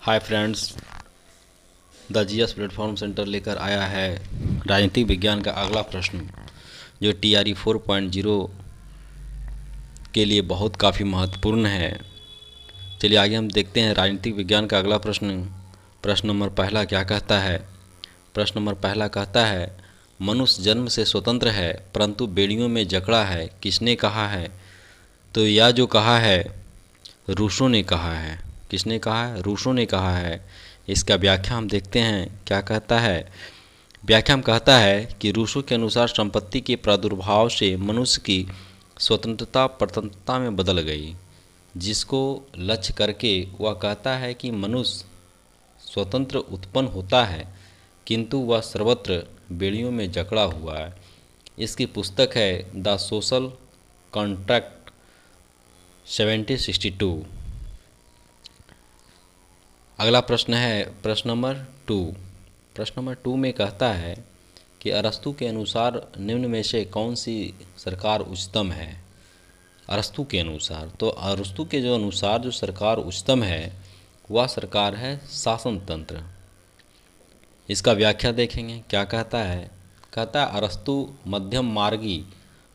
Hi friends, the GS platform centre लेकर आया है राजनीतिक विज्ञान का अगला प्रश्न जो टीआरई 4.0 के लिए बहुत काफ़ी महत्वपूर्ण है। चलिए आगे हम देखते हैं राजनीतिक विज्ञान का अगला प्रश्न। प्रश्न नंबर पहला क्या कहता है? प्रश्न नंबर पहला कहता है, मनुष्य जन्म से स्वतंत्र है परंतु बेड़ियों में जकड़ा है, किसने कहा है? तो यह जो कहा है रूसो ने कहा है। किसने कहा है? रूसो ने कहा है। इसका व्याख्या हम देखते हैं क्या कहता है। व्याख्या में कहता है कि रूसो के अनुसार संपत्ति के प्रादुर्भाव से मनुष्य की स्वतंत्रता परतंत्रता में बदल गई, जिसको लक्ष्य करके वह कहता है कि मनुष्य स्वतंत्र उत्पन्न होता है किंतु वह सर्वत्र बेड़ियों में जकड़ा हुआ है। इसकी पुस्तक है द सोशल कॉन्ट्रैक्ट 1762। अगला प्रश्न है प्रश्न नंबर 2। प्रश्न नंबर 2 में कहता है कि अरस्तु के अनुसार निम्न में से कौन सी सरकार उच्चतम है? अरस्तु के अनुसार, तो अरस्तु के जो अनुसार जो सरकार उच्चतम है वह सरकार है शासन तंत्र। इसका व्याख्या देखेंगे क्या कहता है। कहता है अरस्तु मध्यम मार्गी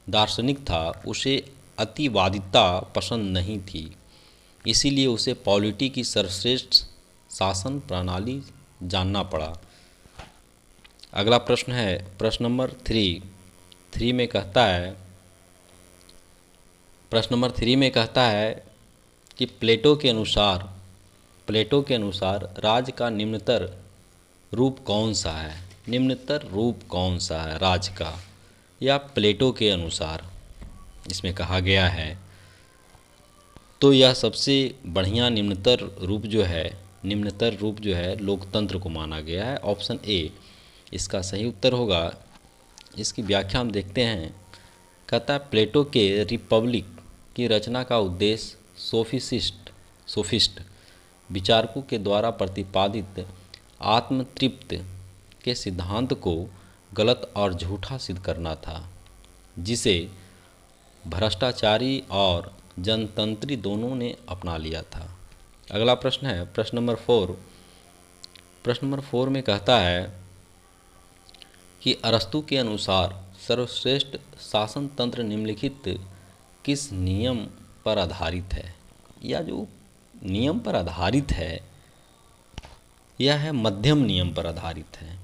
दार्शनिक था, उसे अतिवादिता पसंद नहीं थी, इसीलिए उसे पॉलिटी की सर्वश्रेष्ठ शासन प्रणाली जानना पड़ा। अगला प्रश्न है प्रश्न नंबर 3 में कहता है, प्रश्न नंबर 3 में कहता है कि प्लेटो के अनुसार राज का निम्नतर रूप कौन सा है? निम्नतर रूप कौन सा है राज का, या प्लेटो के अनुसार इसमें कहा गया है। तो यह सबसे बढ़िया निम्नतर रूप जो है लोकतंत्र को माना गया है। ऑप्शन ए इसका सही उत्तर होगा। इसकी व्याख्या हम देखते हैं। कहता है प्लेटो के रिपब्लिक की रचना का उद्देश्य सोफिस्ट विचारकों के द्वारा प्रतिपादित आत्मतृप्त के सिद्धांत को गलत और झूठा सिद्ध करना था, जिसे भ्रष्टाचारी और जनतंत्री दोनों ने अपना लिया था। अगला प्रश्न है प्रश्न नंबर 4। प्रश्न नंबर 4 में कहता है कि अरस्तु के अनुसार सर्वश्रेष्ठ शासन तंत्र निम्नलिखित किस नियम पर आधारित है? या जो नियम पर आधारित है यह है मध्यम नियम पर आधारित है।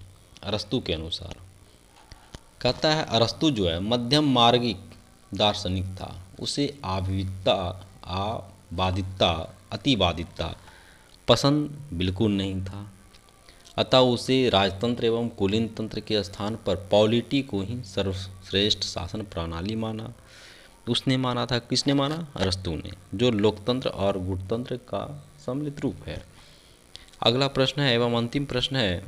अरस्तु के अनुसार कहता है अरस्तु जो है मध्यम मार्गिक दार्शनिक था, उसे अतिवादिता पसंद बिल्कुल नहीं था, अतः उसे राजतंत्र एवं कुलीन तंत्र के स्थान पर पॉलिटी को ही सर्वश्रेष्ठ शासन प्रणाली माना। उसने माना था, किसने माना? अरस्तु ने, जो लोकतंत्र और गणतंत्र का सम्मिलित रूप है। अगला प्रश्न है एवं अंतिम प्रश्न है।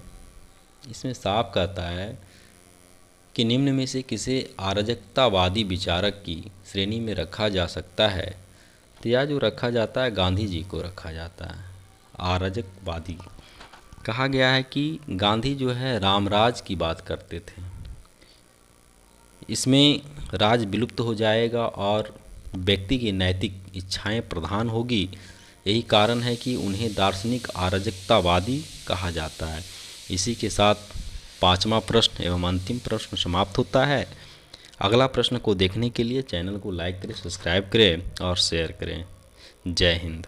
इसमें साफ कहता है कि निम्न में से किसे अराजकतावादी विचारक की श्रेणी में रखा जा सकता है? तो यह जो रखा जाता है गांधी जी को रखा जाता है अराजकवादी। कहा गया है कि गांधी जो है रामराज की बात करते थे। इसमें राज विलुप्त हो जाएगा और व्यक्ति की नैतिक इच्छाएं प्रधान होगी। यही कारण है कि उन्हें दार्शनिक अराजकतावादी कहा जाता है। इसी के साथ 5वां प्रश्न एवं अंतिम प्रश्न समाप्त होता है। अगला प्रश्न को देखने के लिए चैनल को लाइक करें, सब्सक्राइब करें और शेयर करें। जय हिंद।